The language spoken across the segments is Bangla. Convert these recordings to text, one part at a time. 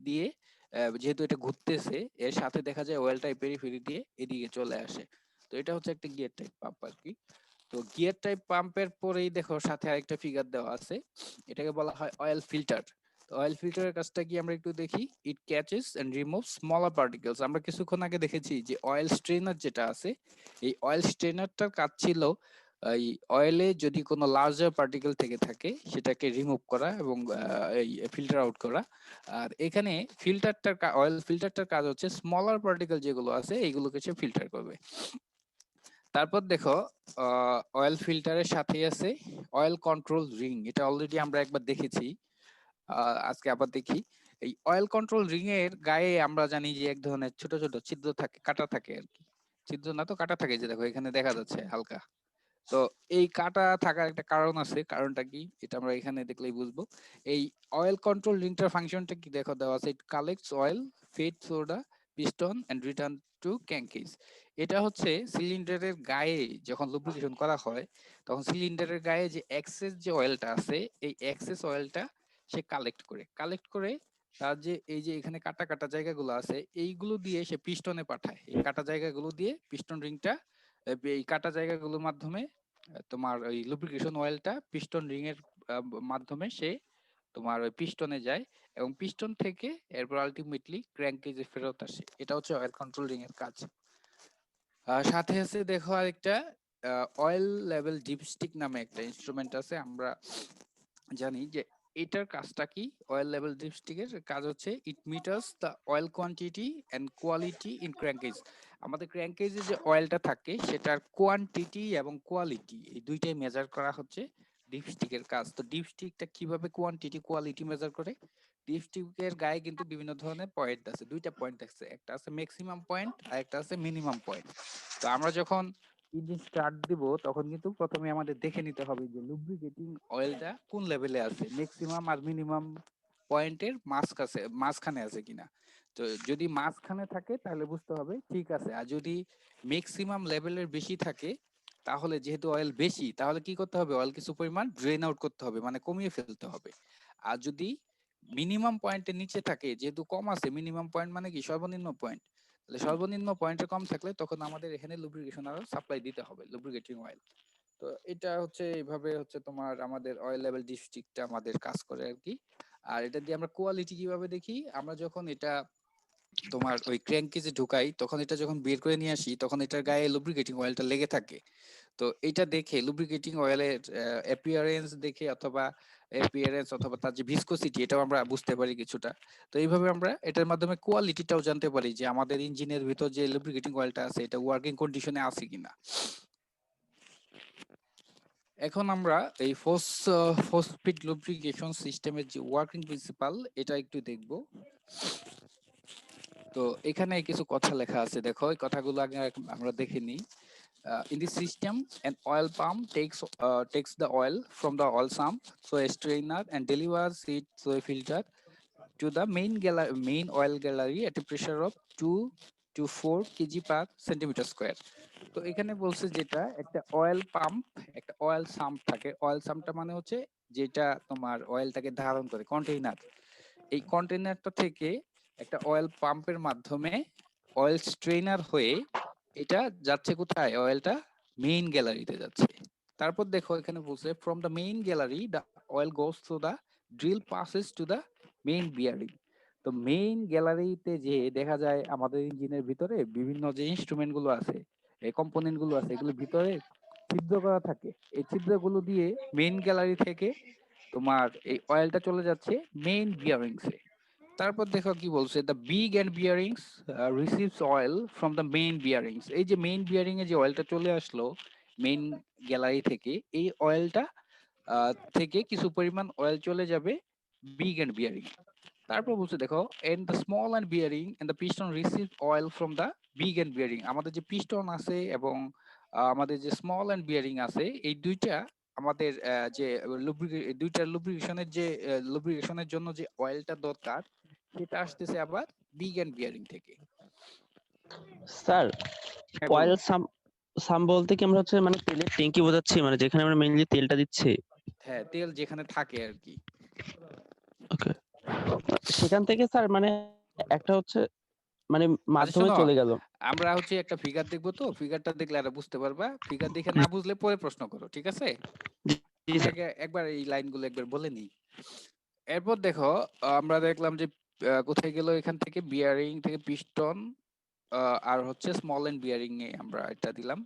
দিয়ে যেহেতু এটা ঘুরতেছে এর সাথে দেখা যায় অয়েলটা পেরিফেরি দিয়ে এদিকে চলে আসে। তো এটা হচ্ছে একটা গিয়ার টাইপ পাম্প আর কি। তো গিয়ার টাইপ পাম্পের পরেই দেখো সাথে আরেকটা ফিগার দেওয়া আছে, এটাকে বলা হয় অয়েল ফিল্টার। তো অয়েল ফিল্টারের কাজটা কি আমরা একটু দেখি। It catches and remove smaller particles. আমরা কিছুক্ষণ আগে দেখেছি যে অয়েল স্ট্রেনার যেটা আছে, এই অয়েল স্ট্রেনারটার কাজ ছিল এই অয়েলে যদি কোনো লার্জার পার্টিকেল থেকে থাকে সেটাকে রিমুভ করা এবং এই ফিল্টার আউট করা। আর এখানে ফিল্টারটার অয়েল ফিল্টারটার কাজ হচ্ছে স্মলার পার্টিকেল যেগুলো আছে এইগুলোকে সে ফিল্টার করবে। তারপর দেখো অয়েল ফিল্টারের সাথে আছে অয়েল কন্ট্রোল রিং। এটা অলরেডি আমরা একবার দেখেছি, আজকে আবার দেখি। এই অয়েল কন্ট্রোল রিং এর গায়ে আমরা জানি যে এক ধরনের ছোট ছোট ছিদ্র থাকে, কাটা থাকে আর কি। ছিদ্র না তো কাটা থাকে, যে দেখো এখানে দেখা যাচ্ছে হালকা। তো এই কাটা থাকার একটা কারণ আছে, কারণটা কি এটা আমরা এখানে দেখলেই বুঝবো। এই অয়েল কন্ট্রোল রিংটার ফাংশনটা কি দেখো দেওয়া আছে, it collects oil fed through the piston and return to crankcase. এটা হচ্ছে সিলিন্ডারের গায়ে যখন লুব্রিকেশন করা হয় তখন সিলিন্ডারের গায়ে যে এক্সেস যে অয়েলটা আছে এই এক্সেস অয়েলটা সে কালেক্ট করে তার যে এই যে এখানে কাটা কাটা জায়গাগুলো আছে এইগুলো দিয়ে সে পিস্টনে পাঠায়। এই কাটা জায়গাগুলো দিয়ে পিস্টন রিংটা এই কাটা জায়গাগুলোর মাধ্যমে তোমার ওই লুব্রিকেশন অয়েলটা পিস্টন রিং এর মাধ্যমে সে তোমার ওই পিস্টনে যায় এবং পিস্টন থেকে এরপর আলটিমেটলি ক্র্যাঙ্কেজে ফেরত আসে। এটা হচ্ছে অয়েল কন্ট্রোল রিং এর কাজ। সাথে আছে দেখো আরেকটা অয়েল লেভেল ডিপস্টিক নামে একটা ইনস্ট্রুমেন্ট আছে। আমরা জানি যে এটার কাজটা কি। অয়েল লেভেল ডিপস্টিকের কাজ হচ্ছে it meters the oil quantity and quality in crankcase. আমাদের ক্র্যাঙ্কেজে যে অয়েলটা থাকে সেটার কোয়ান্টিটি এবং কোয়ালিটি এই দুইটাই মেজার করা হচ্ছে ডিপস্টিকের কাজ। তো ডিপস্টিকটা কিভাবে কোয়ান্টিটি কোয়ালিটি মেজার করে, ডিপস্টিকের গায়ে কিন্তু বিভিন্ন ধরনের পয়েন্ট আছে, দুইটা পয়েন্ট আছে, একটা আছে ম্যাক্সিমাম পয়েন্ট আর একটা আছে মিনিমাম পয়েন্ট। তো আমরা যখন ইঞ্জিন স্টার্ট দিব তখন কিন্তু প্রথমে আমাদের দেখে নিতে হবে যে লুব্রিকেটিং অয়েলটা কোন লেভেলে আছে, ম্যাক্সিমাম আর মিনিমাম পয়েন্টের মাঝখানে আছে কিনা। তো যদি মাঝখানে থাকে তাহলে বুঝতে হবে ঠিক আছে, আর যদি ম্যাক্সিমাম লেভেলের বেশি থাকে তাহলে যেহেতু অয়েল বেশি তাহলে কি করতে হবে, অয়েল কিছু পরিমাণ ড্রেন আউট করতে হবে, মানে কমিয়ে ফেলতে হবে। আর যদি মিনিমাম পয়েন্টের নিচে থাকে, যেহেতু কম আছে, মিনিমাম পয়েন্ট মানে কি সর্বনিম্ন পয়েন্ট, তাহলে সর্বনিম্ন পয়েন্টে কম থাকলে তখন আমাদের এখানে লুব্রিকেশন আরো সাপ্লাই দিতে হবে, লুব্রিকেটিং অয়েল। তো এটা হচ্ছে এইভাবে হচ্ছে তোমার আমাদের অয়েল লেভেল ডিস্ট্রিক্টটা আমাদের কাজ করে আর কি। আর এটা দিয়ে আমরা কোয়ালিটি কিভাবে দেখি, আমরা যখন এটা তোমার ওই ক্র্যাঙ্কেজে ঢুকাই তখন এটা যখন বের করে নিয়ে আসি তখন এটার গায়ে লুব্রিকেটিং অয়েলটা লেগে থাকে। তো এটা দেখে লুব্রিকেটিং অয়েলের অ্যাপিয়ারেন্স অথবা তার যে ভিসকোসিটি এটাও আমরা বুঝতে পারি কিছুটা। তো এইভাবে আমরা এটার মাধ্যমে কোয়ালিটিটাও জানতে পারি যে আমাদের ইঞ্জিনের ভিতর যে লুব্রিকেটিং অয়েলটা আছে এটা ওয়ার্কিং কন্ডিশনে আছে কিনা। এখন আমরা এই ফোর স্পিড লুব্রিকেশন সিস্টেমের যে ওয়ার্কিং প্রিন্সিপাল এটা একটু দেখব। তো এখানে কিছু কথা লেখা আছে, দেখো এই কথাগুলো আগে আমরা দেখে নিই। In this system, an oil pump takes the oil from the oil sump through a strainer and delivers it through a filter to the main oil gallery at a pressure of 2 to 4 kg per centimeter square. তো এখানে বলছে যেটা একটা অয়েল পাম্প, একটা অয়েল সাম্প থাকে। অয়েল সাম্পটা মানে হচ্ছে যেটা তোমার অয়েলটাকে ধারণ করে, কন্টেইনার। এই কন্টেইনারটা থেকে একটা অয়েল পাম্পের মাধ্যমে অয়েল স্ট্রেনার হয়ে এটা যাচ্ছে কোথায়, অয়েলটা মেইন গ্যালারিতে যাচ্ছে। তারপর দেখো এখানে বলছে from the main gallery the oil goes through the drill passes to the main bearing. তো মেইন গ্যালারিতে যে দেখা যায় আমাদের ইঞ্জিনের ভিতরে বিভিন্ন যে ইনস্ট্রুমেন্ট গুলো আছে, এই কম্পোনেন্ট গুলো আছে, এগুলোর ভিতরে ছিদ্র করা থাকে। এই ছিদ্রগুলো দিয়ে মেইন গ্যালারি থেকে তোমার এই অয়েলটা চলে যাচ্ছে মেইন বিয়ারিংস এ। তারপর দেখো কি বলছে, the big end bearings receives oil from the main bearings. এই যে মেইন বিয়ারিং এ যে অয়েলটা চলে আসলো মেইন গ্যালারি থেকে, এই অয়েলটা থেকে কিছু পরিমাণ অয়েল চলে যাবে বিগ এন্ড বিয়ারিং। তারপর বলছে দেখো and the small end bearing and the piston receive oil from the big end bearing. আমাদের যে পিস্টন আছে এবং আমাদের যে স্মল এন্ড বিয়ারিং আছে এই দুইটা আমাদের যে দুইটার লুব্রিকেশনের জন্য যে অয়েলটা দরকার সেটা আসতেছে আবার বিগ এন্ড বিয়ারিং থেকে। স্যার, হ্যাঁ অয়েল বলো। সাম বলতে কি আমরা হচ্ছে মানে তেলের ট্যাঙ্কি বোঝাচ্ছি, মানে যেখানে আমরা মেইনলি তেলটা দিচ্ছি? হ্যাঁ, তেল যেখানে থাকে আর কি। ওকে। সেখান থেকে স্যার মানে একটা হচ্ছে মানে আচ্ছা মাধ্যমে শোনো, চলে গেল। আমরা হচ্ছে একটা ফিগার দেখবো, তো ফিগারটা দেখলে আর বুঝতে পারবা, ফিগার দেখে না বুঝলে পরে প্রশ্ন করো, ঠিক আছে? জি জি আমি স্যার। একবার এই লাইনগুলো একবার বলে নিই। এরপর দেখো, আমরা দেখলাম যে কোথায় গেল, এখান থেকে বিয়ারিং থেকে পিস্টন, আর হচ্ছে স্মল এন্ড বিয়ারিং এ আমরা এটা দিলাম।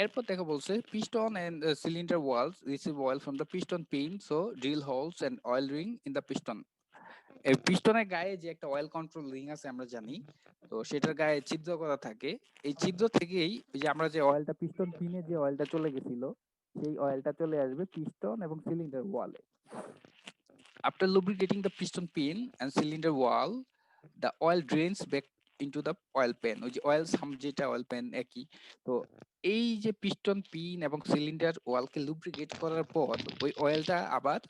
এরপর দেখো বলছে piston and cylinder walls receive oil from the piston pin, so drill holes and oil ring in the piston. এই পিস্টনের গায়ে যে একটা অয়েল কন্ট্রোল রিং আছে আমরা জানি, তো সেটার গায়ে ছিদ্র করা থাকে। এই ছিদ্র থেকেই ওই যে আমরা যে অয়েলটা পিস্টন পিনে যে অয়েলটা চলে গেছিল, সেই অয়েলটা চলে আসবে পিস্টন এবং সিলিন্ডার ওয়ালে। After lubricating the piston pin and cylinder wall, the oil drains back into the oil pan. ওই যে অয়েল সাম যেটা অয়েল প্যান একই। তো এই যে পিস্টন পিন এবং সিলিন্ডার ওয়ালকে লুব্রিকেট করার পর ওই অয়েলটা আবার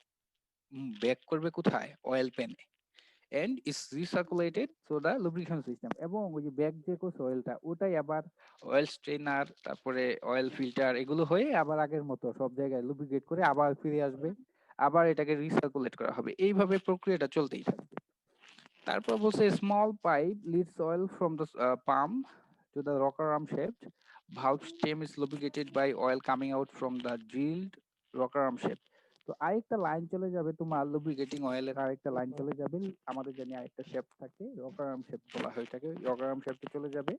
ব্যাক করবে কোথায়, অয়েল প্যানে, and is recirculated through the lubrication system. এবং ওই যে ব্যাক যে করছে অয়েলটা, ওটাই আবার অয়েল স্ট্রেনার, তারপরে অয়েল ফিল্টার, এগুলো হয়ে আবার আগের মতো সব জায়গায় লুব্রিকেট করে আবার ফিরে আসবে, আবার এটাকে রিসার্কুলেট করা হবে। এইভাবে প্রক্রিয়াটা চলতেই থাকবে। তারপর বলছে small pipe leads oil from the pump to the rocker arm shaft, valve stem is lubricated by oil coming out from the drilled rocker arm shaft. তো আরেকটা লাইন চলে যাবে তোমার লুব্রিকেটিং অয়েলের, আরেকটা লাইন চলে যাবে, আমাদের জানি আরেকটা শেফট থাকে, রকার আর্ম শেফট বলা হয় এটাকে, রকার আর্ম শেফটে চলে যাবে।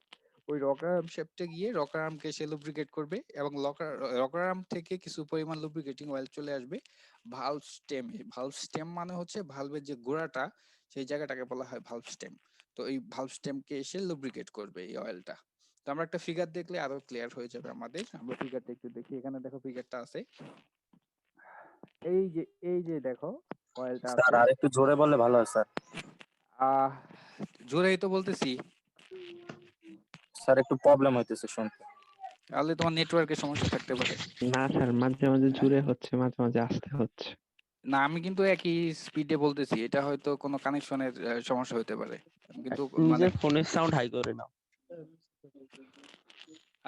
ওই রকার আর্ম শেফটে গিয়ে রকার আর্মকে সে লুব্রিকেট করবে, এবং রকার আর্ম থেকে কিছু পরিমাণ লুব্রিকেটিং অয়েল চলে আসবে ভালভ স্টেমে। ভালভ স্টেম মানে হচ্ছে ভালভের যে গোড়াটা, সেই জায়গাটাকে বলা হয় ভালভ স্টেম। তো এই ভালভ স্টেমকে এসে লুব্রিকেট করবে এই অয়েলটা। তো আমরা একটা ফিগার দেখলে আরো ক্লিয়ার হয়ে যাবে আমাদের। আমরা ফিগারটা একটু দেখি, এখানে দেখো ফিগারটা আছে, এই যে দেখো অয়েলটা স্যার আছে। আর একটু জোরে বললে ভালো হয় স্যার। আহ জোরেই তো বলতেছি। স্যার একটু প্রবলেম হইতেছে শুনতে। তাহলে তোমার নেটওয়ার্কের সমস্যা থাকতে পারে। না স্যার, মাঝে মাঝে হ্যাঁ? জোরে হচ্ছে, মাঝে মাঝে আস্তে হচ্ছে। না, আমি কিন্তু একই স্পিডে বলতেছি, এটা হয়তো কোনো কানেকশনের সমস্যা হতে পারে। আমি কিন্তু মানে, নিজের ফোনের সাউন্ড হাই করে নাও।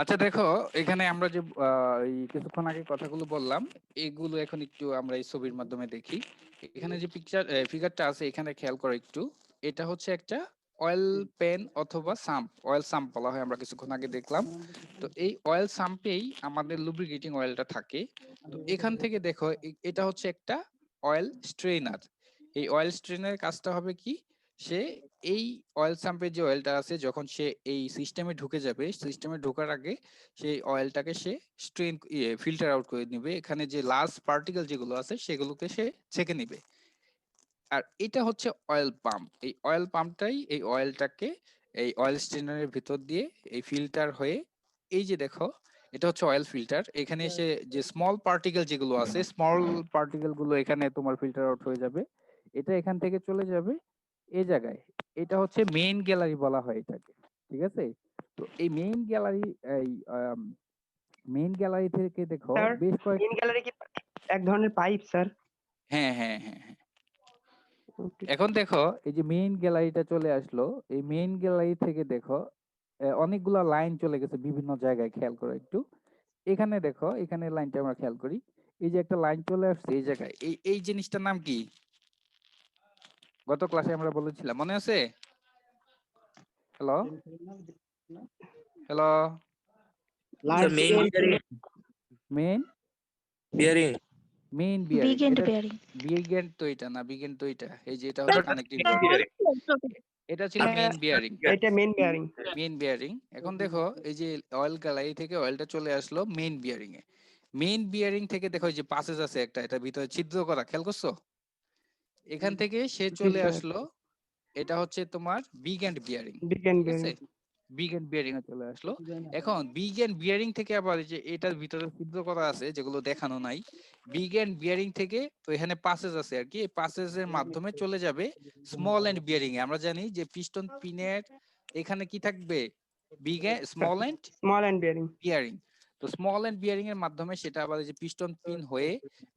আচ্ছা দেখো, এখানে আমরা যে এই কিছুক্ষণ আগে কথাগুলো বললাম, এগুলো এখন একটু আমরা এই ছবির মাধ্যমে দেখি। এখানে যে ফিগারটা আছে, এখানে খেয়াল করো একটু। এটা হচ্ছে একটা অয়েল পেন অথবা সাম্প, অয়েল সাম্প বলা হয়, আমরা কিছুক্ষণ আগে দেখলাম। তো এই অয়েল সাম্পেই আমাদের লুব্রিকেটিং অয়েলটা থাকে। তো এখান থেকে দেখো, এটা হচ্ছে একটা অয়েল স্ট্রেনার। এই অয়েল স্ট্রেনারের কাজটা হবে কি, সে এই অয়েল সাম্পের যে অয়েলটা আছে, যখন সে এই সিস্টেমে ঢুকে যাবে, সিস্টেমে ঢোকার আগে সেই অয়েলটাকে সে স্ট্রেন ফিল্টার আউট করে নিবে, এখানে যে লাস্ট পার্টিকেল যেগুলো আছে সেগুলোকে সে ছেঁকে নিবে। আর এটা হচ্ছে অয়েল পাম্প। এই অয়েল পাম্পটাই এই অয়েলটাকে এই অয়েল স্ট্রেনারের ভিতর দিয়ে এই ফিল্টার হয়ে, এই যে দেখো, এটা হচ্ছে অয়েল ফিল্টার। এখানে এসে যে স্মল পার্টিকেল যেগুলো আছে, স্মল পার্টিকেল গুলো এখানে তোমার ফিল্টার আউট হয়ে যাবে। এটা এখান থেকে চলে যাবে এই জায়গায়। এটা হচ্ছে মেইন গ্যালারি বলা হয় এটাকে, ঠিক আছে? তো এই মেইন গ্যালারি, এই মেইন গ্যালারি থেকে দেখো স্যার, বেশ কয়েক, মেইন গ্যালারি কি এক ধরনের পাইপ স্যার? হ্যাঁ হ্যাঁ হ্যাঁ হ্যাঁ। ওকে। এখন দেখো এই যে মেইন গ্যালারিটা চলে আসলো, এই মেইন গ্যালারি থেকে দেখো অনেকগুলা লাইন চলে গেছে বিভিন্ন জায়গায়, খেয়াল করো একটু। এখানে দেখো, এখানে লাইনটা আমরা খেয়াল করি, এই যে একটা লাইন চলে আসছে এই জায়গায়, এই এই জিনিসটার নাম কি? গত ক্লাসে আমরা বলেছিলাম, মনে আছে? Hello hello, main main bearing. Main bearing, Big and এটা bearing. বিগেন্ড তো এটা না, বিগেন্ড তো এটা, এই যে এটা হচ্ছে কানেক্টিং রড, এটা ছিল মেইন বিয়ারিং। এটা মেইন বেয়ারিং। Main bearing. এখন দেখো এই যে অয়েল গ্যালারি থেকে অয়েলটা চলে আসলো মেইন বিয়ারিং এ। মেইন বিয়ারিং থেকে দেখো এই যে পাসেজ আছে একটা, এটা ভিতরে ছিদ্র করা, খেয়াল করছো? এখান থেকে সে চলে স্যার। আসলো, এটা হচ্ছে তোমার big end bearing, big end ঠিক আছে? বেয়ারিং। বিগ এন্ড বিয়ারিং এ চলে আসলো। এখন বিগ এন্ড বিয়ারিং থেকে আবার এই যে এটার ভিতরে ছিদ্র করা আছে যেগুলো দেখানো নাই, বিগ এন্ড বিয়ারিং থেকে তো এখানে পাসেজ আছে আর কি, এই পাসেজের মাধ্যমে চলে যাবে স্মল এন্ড বিয়ারিং এ। আমরা জানি যে পিস্টন পিনের এখানে কি থাকবে, big small end small end bearing. Bearing. তো স্মল এন্ড বিয়ারিং এর মাধ্যমে সেটা আবার এই যে পিস্টন পিন হয়ে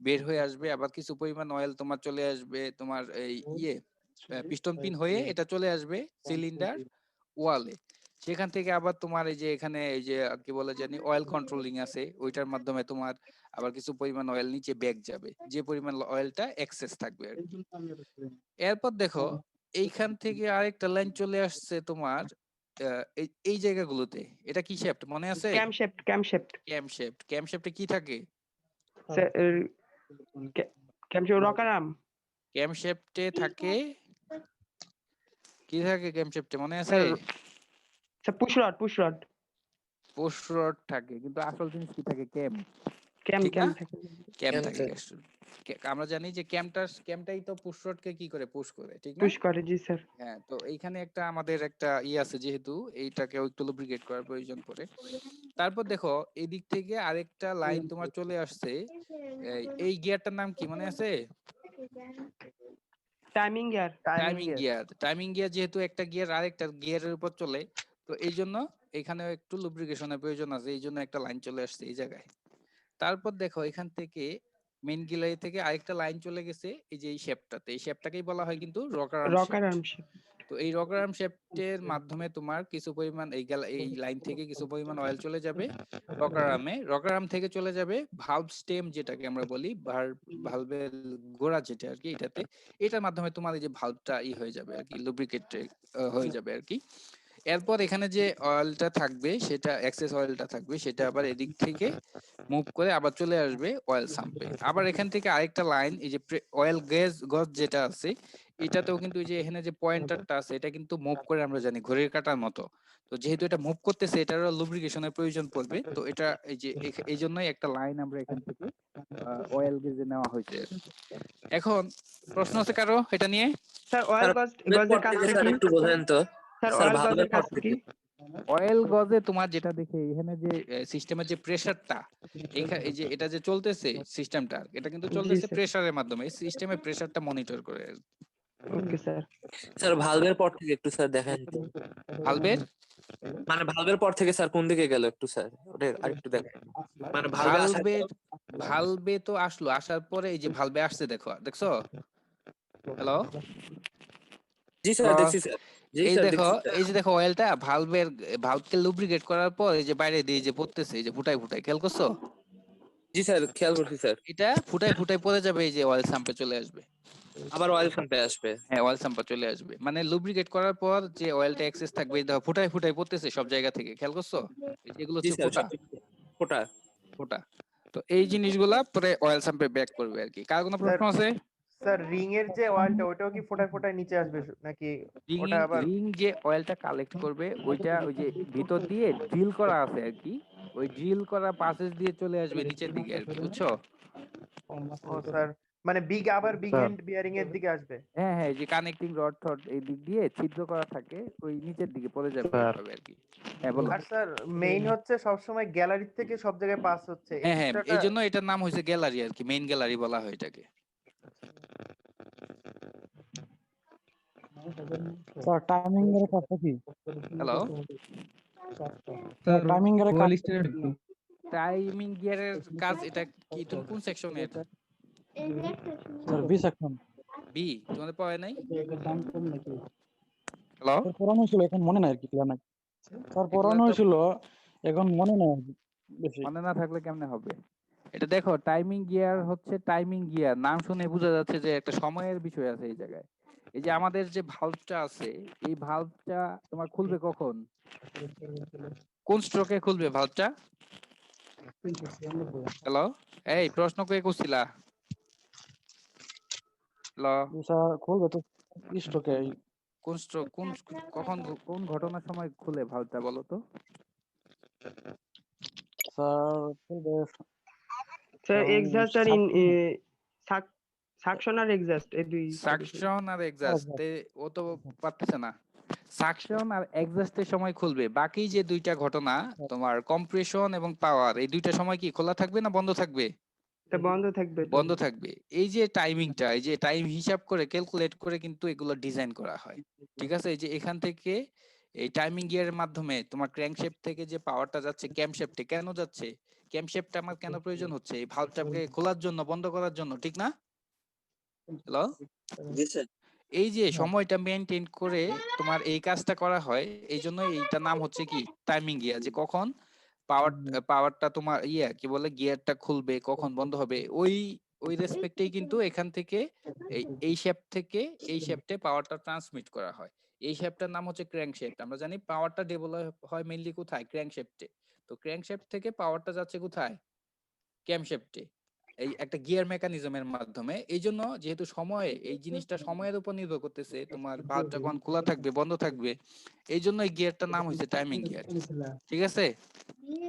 বের হয়ে আসবে, আবার কিছু পরিমাণ অয়েল তোমার চলে আসবে তোমার এই পিস্টন পিন হয়ে এটা চলে আসবে সিলিন্ডার ওয়ালে। সেখান থেকে আবার তোমার এই যে এখানে এই যে কি বলে জানি অয়েল কন্ট্রোলিং আছে, ওইটার মাধ্যমে তোমার আবার কিছু পরিমাণ অয়েল নিচে ব্যাক যাবে, যে পরিমাণ অয়েলটা এক্সেস থাকবে আর কি। এরপর দেখো এইখান থেকে আরেকটা লাইন চলে আসছে তোমার এই জায়গাগুলোতে। এটা কি শেফট মনে আছে? ক্যামশেফট ক্যামশেফটে কি থাকে? ক্যামশেফট রকারাম ক্যামশেফটে থাকে কি থাকে? ক্যামশেফটে মনে আছে? Sir sir push rod post rod থাকে, কিন্তু আসল জিনিস কি থাকে? ক্যাম, ক্যাম ঠিক ক্যাম না? থাকে ক্যাম Cam থাকে। থাকে। আমরা জানি যে ক্যামটাই তো পুশ রডকে কি করে? পুশ করে, ঠিক না? পুশ করে, জি স্যার। হ্যাঁ, তো এইখানে একটা আমাদের একটা আছে, যেহেতু এইটাকে একটু লুব্রিকেট করার প্রয়োজন পড়ে। তারপর দেখো এই দিক থেকে আরেকটা লাইন তোমার চলে আসছে। এই গিয়ারটার নাম কি মনে আছে? টাইমিং গিয়ার টাইমিং গিয়ার যেহেতু একটা গিয়ার আরেকটা গিয়ারের উপর চলে, তো এই জন্য এখানে একটু লুব্রিকেশনের প্রয়োজন আছে, এই জন্য একটা লাইন চলে আসছে এই জায়গায়। তারপর দেখো এখান থেকে মেইন গিলারি থেকে আরেকটা লাইন চলে গেছে এই যে এই শেপটাতে, এই শেপটাকেই বলা হয় কিন্তু রকার আর্ম শেপ। রকারাম তো এই রকার আর্ম শেপটের মাধ্যমে তোমার কিছু পরিমাণ এই লাইন থেকে কিছু পরিমাণ অয়েল চলে যাবে রকার আর্ম থেকে চলে যাবে ভালভ স্টেম, যেটাকে আমরা বলি ভালভের গোড়া, যেটা আর কি এটাতে। এটার মাধ্যমে তোমার এই যে ভালভটা হয়ে যাবে আর কি, লুব্রিকেট হয়ে যাবে আর কি। এরপর এখানে যে অয়েলটা থাকবে, সেটা এক্সেস অয়েলটা থাকবে, সেটা আবার এদিক থেকে মুভ করে আবার চলে আসবে অয়েল সাম্পে। আবার এখান থেকে আরেকটা লাইন এই যে অয়েল গজ যেটা আছে, এটাতেও কিন্তু এই যে এখানে যে পয়েন্টারটা আছে, এটা কিন্তু মুভ করে, আমরা জানি ঘড়ির কাঁটার মতো। তো যেহেতু এটা মুভ করতেছে, এটারও লুব্রিকেশনের প্রয়োজন পড়বে। তো এটা এই যে এই জন্যই একটা লাইন আমরা এখান থেকে অয়েল গেজে নেওয়া হয়েছে। এখন প্রশ্ন আছে কারো এটা নিয়ে? স্যার অয়েল ভালভের পর গজের থেকে কাজটা স্যার কি? একটু বোঝেন তো। স্যার স্যার অয়েল ভালভের গজের পর কাজটা কি? থেকে অয়েল গজে তোমার যেটা দেখে এখানে যে সিস্টেমের যে প্রেসারটা, এই যে এটা যে চলতেছে সিস্টেমটা, এটা কিন্তু জি চলতেছে স্যার। প্রেসারের মাধ্যমে। এই সিস্টেমের প্রেসারটা মনিটর করে। Okay sir. স্যার ভালভের পর থেকে একটু স্যার দেখেন তো। ভালভের মানে ভালভের পর থেকে স্যার কোন দিকে গেল একটু স্যার, ওটা আরেকটু দেখেন। মানে ভালভে আসার ভালভে ভালভে তো আসলো, আসার পরে এই যে ভালভে আসছে, দেখছো? হ্যালো জি স্যার দেখছি স্যার। জি এই স্যার দেখো, দেখছি স্যার। এই যে দেখো অয়েলটা ভালভকে লুব্রিকেট করার পর এই যে বাইরে দিয়ে যে পড়তেছে, এই যে ফুটাই ফুটাই, খেয়াল করছো? জি স্যার খেয়াল করছি স্যার। এটা ফুটাই ফুটাই পড়ে যাবে, এই যে অয়েল সাম্পে চলে আসবে। আবার অয়েল পাম্পে আসবে। হ্যাঁ, অয়েল সাম্পে চলে আসবে, মানে লুব্রিকেট করার পর যে অয়েলটা এক্সেস থাকবে, এই দেখো ফুটাই ফুটাই পড়তেছে সব জায়গা থেকে, খেয়াল করছো? এই যে এগুলো জি হচ্ছে স্যার ফুটা ফোটা। ফুটা। তো এই জিনিসগুলা পরে অয়েল সাম্পে ব্যাক করবে আর কি। কার কোনো প্রশ্ন আছে? স্যার রিং এর যে অয়েলটা ওটাও কি ফোটায় ফোটায় নিচে আসবে নাকি ওটা আবার রিং যে অয়েলটা কালেক্ট করবে, ওইটা ওই যে ভিতর দিয়ে ড্রিল করা আছে আর কি, ওই ড্রিল করা পাসেস দিয়ে চলে আসবে নিচের দিকে আর কি, বুঝছো? ও স্যার মানে আবার বিগ স্যার এন্ড বিয়ারিং এর দিকে আসবে? হ্যাঁ হ্যাঁ, এই যে কানেক্টিং রড টড এই দিক দিয়ে ছিদ্র করা থাকে, ওই নিচের দিকে পড়ে যাবে স্যার ওইভাবে আর কি। হ্যাঁ বলো। আর স্যার মেইন হচ্ছে সবসময় গ্যালারি থেকে সব জায়গায় পাস হচ্ছে, হ্যাঁ হ্যাঁ, এক্সট্রাটা এই জন্য এটার নাম হয়েছে গ্যালারি আর কি, মেইন গ্যালারি বলা হয় এটাকে। স্যার টাইমিং এর কাজটা কি? হ্যালো, স্যার টাইমিং এর কাজ টাইমিং গিয়ারের কাজ এটা কি? তুমি কোন সেকশনের? Sir B section. বি, তোমাদের পড়ায় নাই? হ্যালো, স্যার পড়ানো ছিল, এখন মনে নাই আর কি ক্লিয়ার নাই। স্যার এগুলা পড়ানো তো ছিল, এখন মনে নাই আর কি বেশি। মনে না থাকলে কেমনে হবে? এটা দেখো, টাইমিং গিয়ার হচ্ছে টাইমিং গিয়ার, নাম শুনে বোঝা যাচ্ছে যে একটা সময়ের বিষয় আছে এই জায়গায়। এই যে আমাদের যে ভালভটা আছে, এই ভালভটা তোমার খুলবে কখন? কোন স্ট্রোকে খুলবে ভালভটা? হ্যালো, এই প্রশ্ন কে করছিলা? হ্যালো, স্যার খুলবে তো স্টকে। কোন স্ট্রোক, কখন, কোন ঘটনার সময় খুলে ভালভটা বলো তো? স্যার খুলবে স্যার কারণ এক্সহাস্ট আর সাকশন আর এক্সহাস্ট এই দুই। সাকশন আর এক্সহাস্ট, ও তো পারতেছে না। সাকশন আর এক্সহাস্টের সময় খুলবে, বাকি যে দুইটা ঘটনা তোমার কম্প্রেশন এবং পাওয়ার, এই দুইটা সময় কি খোলা থাকবে না বন্ধ থাকবে? এটা বন্ধ থাকবে তো। বন্ধ থাকবে। এই যে টাইমিংটা, এই যে টাইম হিসাব করে ক্যালকুলেট করে কিন্তু এগুলো ডিজাইন করা হয়, ঠিক আছে? এই যে এখান থেকে এই টাইমিং গিয়ারের মাধ্যমে তোমার ক্র্যাঙ্কশ্যাফট থেকে যে পাওয়ারটা যাচ্ছে ক্যামশ্যাফটে, কেন যাচ্ছে? ক্যামশ্যাফটটা আমার কেন প্রয়োজন হচ্ছে? এই ভালভটাকে খোলার জন্য, বন্ধ করার জন্য, ঠিক না? হ্যালো, জি স্যার। এই যে হ্যাঁ। সময়টা মেনটেন করে তোমার এই কাজটা করা হয়, এই জন্য এইটার নাম হচ্ছে কি টাইমিং গিয়ার, যে কখন পাওয়ারটা তোমার কি বলে গিয়ারটা খুলবে, কখন বন্ধ হবে, ওই ওই রেসপেক্টেই কিন্তু এখান থেকে এই শেপ থেকে এই শেপটে পাওয়ারটা ট্রান্সমিট করা হয়। এই শেপটার নাম হচ্ছে ক্র্যাঙ্কশ্যাফট। আমরা জানি পাওয়ারটা ডেভেলপ হয় মেইনলি কোথায়, ক্র্যাঙ্কশ্যাফটে। তো ক্র্যাঙ্কশ্যাফট থেকে পাওয়ারটা যাচ্ছে কোথায়, ক্যামশ্যাফটে, এই একটা গিয়ার মেকানিজমের মাধ্যমে। এই জন্য যেহেতু সময়ে এই জিনিসটা সময়ের উপর নির্ভর করতেছে, তোমার ভালভটা কখন খোলা থাকবে বন্ধ থাকবে, এই জন্য এই গিয়ারটার নাম হয়েছে টাইমিং গিয়ার। ঠিক আছে?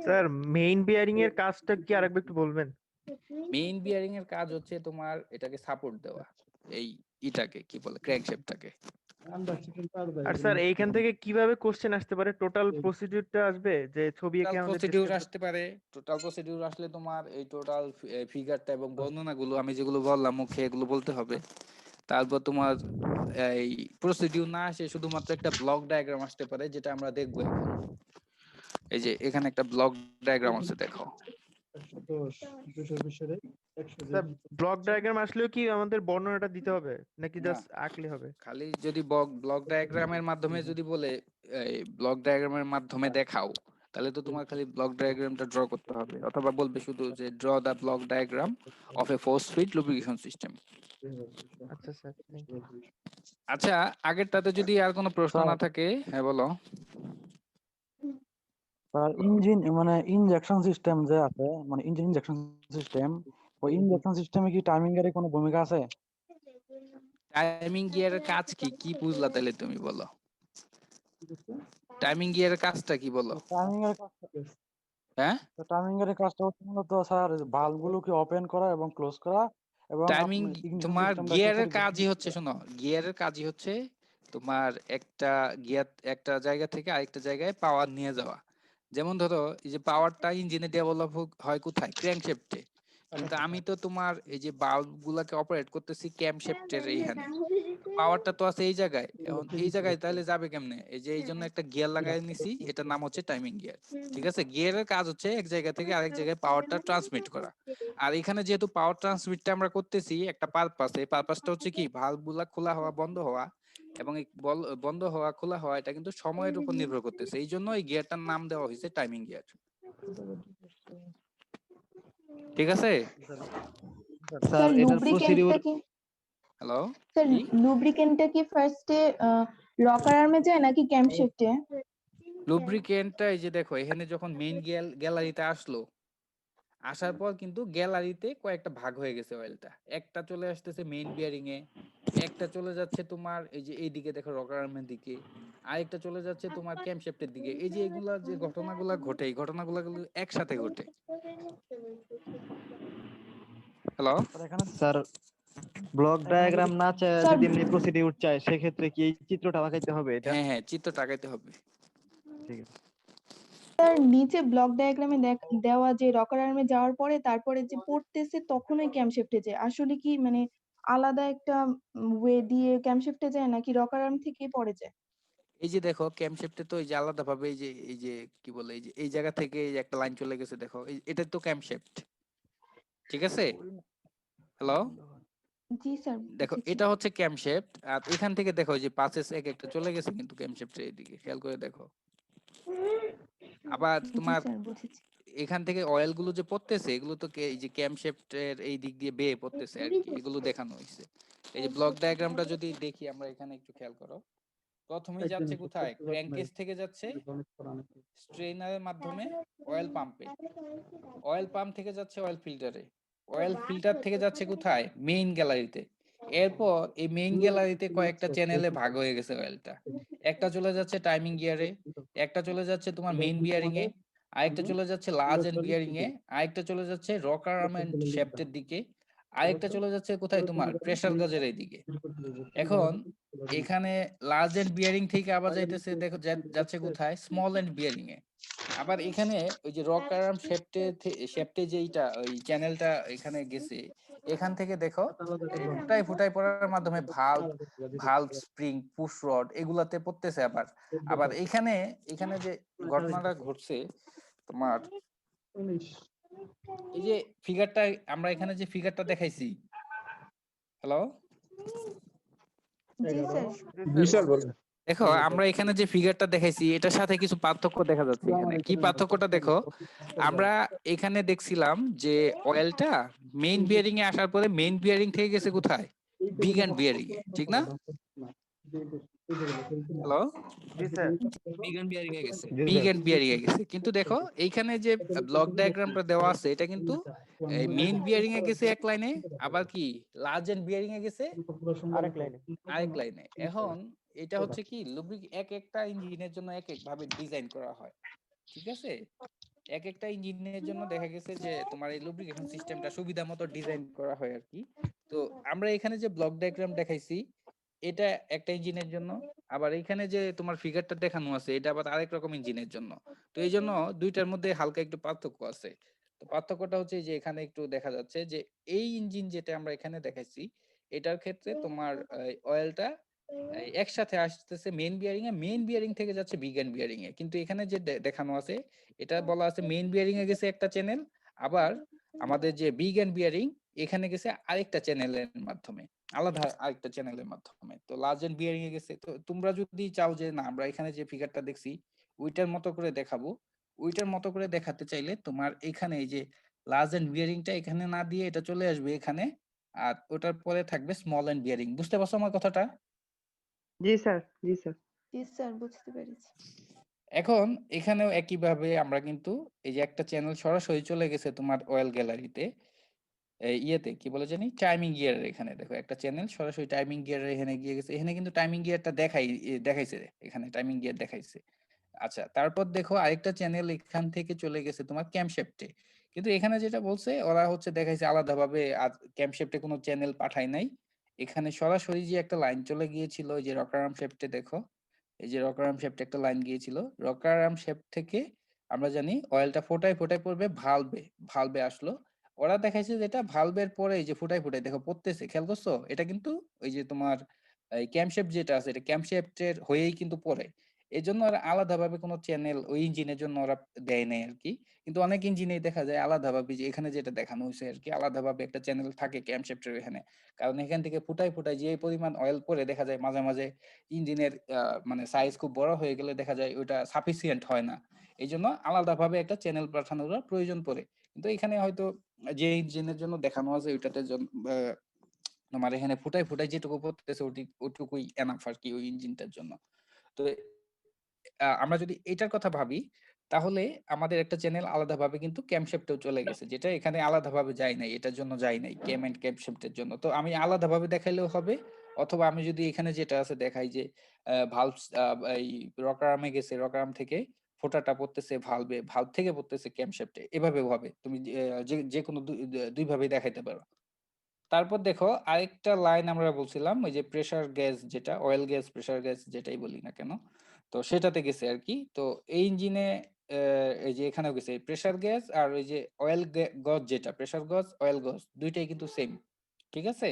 স্যার মেইন বিয়ারিং এর কাজটা কি আরেকবার একটু বলবেন? মেইন বিয়ারিং এর কাজ হচ্ছে তোমার এটাকে সাপোর্ট দেওয়া, এই ইটাকে কি বলে ক্র্যাঙ্কশ্যাফটটাকে। আর স্যার এইখান থেকে কিভাবে কোশ্চেন আসতে পারে? টোটাল প্রসিডিউরটা আসবে যে ছবি এঁকে টোটাল আমাদের প্রসিডিউর describe আসতে পারে। টোটাল প্রসিডিউর আসলে তোমার এই টোটাল ফিগারটা এবং বর্ণনাগুলো আমি যেগুলো বললাম মুখে এগুলো বলতে হবে। তারপর তোমার এই প্রসিডিউর না আসে শুধুমাত্র একটা ব্লক ডায়াগ্রাম আসতে পারে, যেটা আমরা দেখবো এখন। এই যে এখানে একটা ব্লক ডায়াগ্রাম আছে, দেখো। স্যার ব্লক ডায়াগ্রাম আসলেও কি আমাদের বর্ণনাটা দিতে হবে নাকি না, জাস্ট আঁকলে হবে? খালি যদি ব্লক ডায়াগ্রামের মাধ্যমে যদি বলে এই ব্লক ডায়াগ্রামের মাধ্যমে দেখাও, তাহলে তো তোমার খালি ব্লক ডায়াগ্রামটা ড্র করতে হবে, অথবা বলবে শুধু যে draw the block diagram of a force feed lubrication system. আচ্ছা স্যার, থ্যাংক ইউ। আচ্ছা, আগেরটাতে যদি আর কোনো প্রশ্ন স্যার না থাকে, হ্যাঁ বলো। স্যার ইঞ্জিন মানে ইনজেকশন সিস্টেম যে আছে, মানে ইঞ্জিন ইনজেকশন সিস্টেম, ওই ইনজেকশন সিস্টেমে কি টাইমিং এর কোনো ভূমিকা আছে? টাইমিং গিয়ারের কাজ কি কি বুঝলা তাহলে তুমি বলো? টাইমিং গিয়ারের কাজটা কি বলো? টাইমিং এর কাজটা হ্যাঁ, টাইমিং এর কাজটা হচ্ছে মূলত স্যার ভালভগুলোকে ওপেন করা এবং ক্লোজ করা, এবং টাইমিং ইগনিশন তোমার সিস্টেমটাকে গিয়ারের কাজই হচ্ছে, শোনো, গিয়ারের কাজই হচ্ছে তোমার একটা গিয়ার একটা জায়গা থেকে আরেকটা জায়গায় পাওয়ার নিয়ে যাওয়া। যেমন ধরো এই যে পাওয়ারটা ইঞ্জিনে ডেভেলপ হয় কোথায়, ক্র্যাঙ্কশ্যাফটে। কিন্তু আমি তো তোমার এই যে বাল্ব গুলাকে অপারেট করতেছি ক্যামশ্যাফটের এইখানে। পাওয়ারটা তো আছে এই জায়গায়, এখন এই জায়গায় তাহলে যাবে কেমনে? এই যে এই জন্য একটা গিয়ার লাগাই নিছি, এটার নাম হচ্ছে টাইমিং গিয়ার। ঠিক আছে? গিয়ারের কাজ হচ্ছে এক জায়গা থেকে আরেক জায়গায় পাওয়ারটা ট্রান্সমিট করা। আর এখানে যেহেতু পাওয়ার ট্রান্সমিটটা আমরা করতেছি একটা পারপাস, এই পারপাসটা হচ্ছে কি ভালভ গুলা খোলা হওয়া বন্ধ হওয়া, এবং এই বন্ধ হওয়া খোলা হওয়া এটা কিন্তু সময়ের উপর নির্ভর করতেছে। এই জন্য এই গিয়ারটার নাম দেওয়া হয়েছে টাইমিং গিয়ার। ঠিক আছে? স্যার লুব্রিকেন্টটা কি হ্যালো, স্যার কি লুব্রিকেন্টটা কি ফার্স্টে রকার আর্মে যায় নাকি ক্যাম্পশিফটে? লুব্রিকেন্টটা এই যে দেখো এখানে যখন মেইন গ্যালারিতে আসলো, আসার পর কিন্তু গ্যালারিতে কয়েকটা ভাগ হয়ে গেছে অয়েলটা। একটা চলে আসতেছে মেইন বিয়ারিং এ, একটা চলে যাচ্ছে তোমার এই যে এইদিকে দেখো রকার আর্মের দিকে, আরেকটা চলে যাচ্ছে তোমার ক্যাম্পশেফটের দিকে। এই যে এগুলা যে ঘটনাগুলা ঘটে, এই ঘটনাগুলো একসাথে ঘটে। হ্যালো, স্যার এখানে স্যার ব্লক এখানে ডায়াগ্রাম না চায় স্যার যদি এমনি প্রসিডিউর চায় সেক্ষেত্রে কি এই চিত্রটা আঁকাইতে হবে এটা? হ্যাঁ হ্যাঁ, চিত্র টাকাইতে হবে। ঠিক আছে। স্যার নিচে ব্লক ডায়াগ্রামে দেওয়া যে রকার আর্মে যাওয়ার পরে তারপরে যে পড়তেছে তখনই ক্যাম্পশিফটে যায়, আসলে কি মানে আলাদা একটা ওয়ে দিয়ে ক্যাম্পশিফটে যায় নাকি রকার আর্ম থেকেই পড়ে যায়? এই যে দেখো ক্যাম্পশেফটে তো এই যে আলাদা ভাবে এই যে কি বলে এই যে এই জায়গা থেকে এই যে একটা লাইন চলে গেছে, দেখো এটা তো ক্যাম্পশেফট। ঠিক আছে? হ্যালো, জি স্যার, দেখো বুঝেছি। এটা হচ্ছে ক্যাম্পশেফট। আর এখান থেকে দেখো যে পাসেস এক একটা চলে গেছে কিন্তু ক্যাম্পশেফটের এইদিকে, খেয়াল করে দেখো। আবার জি তোমার স্যার, বুঝেছি। এখান থেকে অয়েল গুলো যে পড়তেছে এগুলো তো এই যে ক্যাম্পশেফটের এই দিক দিয়ে বেয়ে পড়তেছে আর কি, এগুলো দেখানো হয়েছে। এই যে ব্লক ডায়াগ্রামটা যদি দেখি আমরা এখানে একটু খেয়াল করো, প্রথমেই যাচ্ছে কোথায়, ক্র্যাঙ্কেজ থেকে যাচ্ছে স্ট্রেনারের মাধ্যমে অয়েল পাম্পে, অয়েল পাম্প থেকে যাচ্ছে অয়েল ফিল্টারে, অয়েল ফিল্টার থেকে যাচ্ছে কোথায়, মেইন গ্যালারিতে। এরপর এই মেইন গ্যালারিতে কয়েকটা চ্যানেলে ভাগ হয়ে গেছে অয়েলটা। একটা চলে যাচ্ছে টাইমিং গিয়ারে, একটা চলে যাচ্ছে তোমার মেইন বিয়ারিং এ, আরেকটা চলে যাচ্ছে লার্জ এন্ড বিয়ারিং এ, আরেকটা চলে যাচ্ছে রকার আর্ম এন্ড শ্যাফটের দিকে, আরেকটা চলে যাচ্ছে কোথায় তোমার প্রেসার গজের এই দিকে। এখন এখানে লার্জ এন্ড বিয়ারিং থেকে আবার যাইতেছে দেখো যাচ্ছে কোথায়, স্মল এন্ড বিয়ারিং এ। আবার এখানে ওই যে রক আর্ম শেফটে যেইটা ওই চ্যানেলটা এখানে গেছে, এখান থেকে দেখো এই ফুটাই ফুটাই পড়ার মাধ্যমে ভালভ স্প্রিং পুশ রড এগুলাতে পড়তেছে। আবার আবার এখানে এখানে যে ঘটনাটা ঘটছে তোমার, এই যে ফিগারটা আমরা এখানে যে ফিগারটা দেখাইছি, হ্যালো, জি স্যার। জি স্যার দেখো আমরা এখানে যে ফিগারটা দেখাইছি এটার সাথে কিছু পার্থক্য দেখা যাচ্ছে এখানে। কি পার্থক্যটা দেখো, আমরা এখানে দেখছিলাম যে অয়েলটা মেইন বিয়ারিং এ আসার পরে মেইন বিয়ারিং থেকে গেছে কোথায়, বিগান বিয়ারিং এ, ঠিক না? হ্যালো, জি স্যার। বিগান বিয়ারিং এ গেছে। বিগান বিয়ারিং এ গেছে, কিন্তু দেখো এইখানে যে ব্লক ডায়াগ্রামটা দেওয়া আছে এটা কিন্তু মেইন বিয়ারিং এ গেছে এক লাইনে, আবার কি লার্জ এন্ড বিয়ারিং এ গেছে আরেক লাইনে। আরেক লাইনে। এখন এটা হচ্ছে কি এক একটা ইঞ্জিনের জন্য এক এক ভাবে ডিজাইন করা হয়, ঠিক আছে? এক একটা ইঞ্জিনের জন্য দেখা গেছে যে তোমার এই লুব্রিকেশন সিস্টেমটা সুবিধা মতো ডিজাইন করা হয় আর কি। তো আমরা এখানে যে ব্লক ডায়াগ্রাম দেখাইছি এটা একটা ইঞ্জিনের জন্য, আবার এখানে যে তোমার ফিগারটা দেখানো আছে এটা আবার আরেক রকম ইঞ্জিনের জন্য। তো এই জন্য দুইটার মধ্যে হালকা একটু পার্থক্য আছে। তো পার্থক্যটা হচ্ছে যে এখানে একটু দেখা যাচ্ছে যে এই ইঞ্জিন যেটা আমরা এখানে দেখাইছি এটার ক্ষেত্রে তোমার অয়েলটা একসাথে আসতেছে মেইন বিয়ারিং এ, মেইন বিয়ারিং থেকে যাচ্ছে বিগান বিয়ারিং এ। কিন্তু এখানে যে দেখানো আছে এটা বলা আছে মেইন বিয়ারিং এ গেছে একটা চ্যানেল, আবার আমাদের যে বিগান বিয়ারিং এখানে গেছে আরেকটা চ্যানেলের মাধ্যমে, আলাদা আরেকটা চ্যানেলের মাধ্যমে। তো লার্জ এন্ড বিয়ারিং এ গেছে। তো তোমরা যদি চাও যে না আমরা এখানে যে ফিগারটা দেখছি ওইটার মতো করে দেখাবো, ওইটার মতো করে দেখাতে চাইলে তোমার এখানে এই যে লার্জ এন্ড বিয়ারিংটা এখানে না দিয়ে এটা চলে আসবে এখানে, আর ওটার পরে থাকবে স্মল এন্ড বিয়ারিং। বুঝতে পারছো আমার কথাটা? জি স্যার, জি স্যার। জি স্যার, বুঝতে পেরেছি। এখন এখানেও একইভাবে আমরা কিন্তু এই যে একটা চ্যানেল সরাসরি চলে গেছে তোমার অয়েল গ্যালারিতে, ইয়েতে কি বলে জানি টাইমিং গিয়ারের এখানে দেখো একটা চ্যানেল সরাসরি টাইমিং গিয়ারের এখানে গিয়ে গেছে। এখানে কিন্তু টাইমিং গিয়ারটা দেখাইছে, এখানে টাইমিং গিয়ার দেখাইছে। আচ্ছা, তারপর দেখো আরেকটা চ্যানেল এখান থেকে চলে গেছে তোমার ক্যামশেফটে। কিন্তু এখানে যেটা বলছে ওরা হচ্ছে দেখাইছে আলাদাভাবে, আর ক্যামশেফটে কোনো চ্যানেল পাঠায় নাই। এখানে সরাসরি যে একটা লাইন চলে গিয়েছিল ওই যে রকারাম শেফটে, দেখো এই যে রকারাম শেফটে একটা লাইন গিয়েছিল, রকারাম শেফট থেকে আমরা জানি অয়েলটা ফোটায় ফোটায় পড়বে ভালভে, ভালভে আসলো। ওরা দেখাইছে যেটা ভালভের পরে এই যে ফুটাই ফুটাই দেখো পড়তেছে, খেয়াল করছো? এটা কিন্তু ওই যে তোমার ক্যামশেফট যেটা আছে এটা ক্যামশেফটের হয়েই কিন্তু পড়ে। এই জন্য ওরা আলাদাভাবে কোনো চ্যানেল ওই ইঞ্জিনের জন্য ওরা দেয় নাই আর কি। কিন্তু অনেক ইঞ্জিনেই দেখা যায় আলাদাভাবে, যে এখানে যেটা দেখানো হয়েছে আর কি, আলাদাভাবে একটা চ্যানেল থাকে ক্যামশেফটের এখানে। কারণ এখান থেকে ফুটাই ফুটাই যে পরিমাণ অয়েল পরে দেখা যায় মাঝে মাঝে ইঞ্জিনের মানে সাইজ খুব বড় হয়ে গেলে দেখা যায় ওইটা সাফিসিয়েন্ট হয় না। এই জন্য আলাদাভাবে একটা চ্যানেল পাঠানোর প্রয়োজন পড়ে। কিন্তু এখানে হয়তো যে ইঞ্জিনের জন্য দেখানো আছে ওইটাতে তোমার এখানে ফুটাই ফুটাই যেটুকু পড়তেছে ওটুকুই এনাফ আর কি ওই ইঞ্জিনটার জন্য। তো আমরা যদি এটার কথা ভাবি তাহলে আমাদের একটা চ্যানেল আলাদাভাবে কিন্তু ক্যামশেফটেও চলে গেছে, যেটা এখানে আলাদাভাবে যায় নাই, এটার জন্য যায় নাই ক্যাম এন্ড ক্যামশেফটের জন্য। তো আমি আলাদাভাবে দেখাইলেও হবে, অথবা আমি যদি এখানে যেটা আছে দেখাই যে ভালভ এই রকারামে গেছে, রকারাম থেকে ফোটাটা পড়তেছে ভালভে, ভালভ থেকে পড়তেছে ক্যামশেফটে, এভাবেও হবে। তুমি যে কোনো দুই ভাবে দেখাইতে পারো। তারপর দেখো আরেকটা লাইন আমরা বলছিলাম ওই যে প্রেসার গ্যাস, যেটা অয়েল গ্যাস প্রেসার গ্যাস যেটাই বলি না কেন, তো সেটাতে গেছে আর কি। তো এই ইঞ্জিনে এই যে এখানেও গেছে প্রেসার গ্যাস আর ওই যে অয়েল গজ, যেটা প্রেসার গজ অয়েল গজ দুইটাই কিন্তু সেম, ঠিক আছে?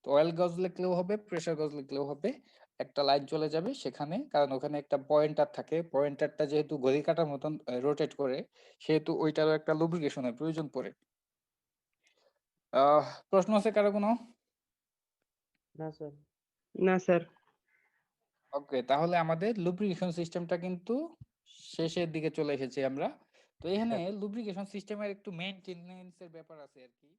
তো অয়েল গজ লিখলেও হবে প্রেসার গজ লিখলেও হবে, একটা লাইন চলে যাবে সেখানে, কারণ ওখানে একটা পয়েন্টার থাকে, পয়েন্টারটা যেহেতু ঘড়ি কাঁটার মতন রোটেট করে সেহেতু ওইটারও একটা লুব্রিকেশনের প্রয়োজন পড়ে। প্রশ্ন আছে কারো কোনো? না স্যার। না স্যার। ওকে, তাহলে আমাদের লুব্রিকেশন সিস্টেমটা কিন্তু শেষের দিকে চলে এসেছি আমরা। তো এখানে লুব্রিকেশন সিস্টেমের একটু মেইনটেনেন্স এর ব্যাপার আছে আর কি।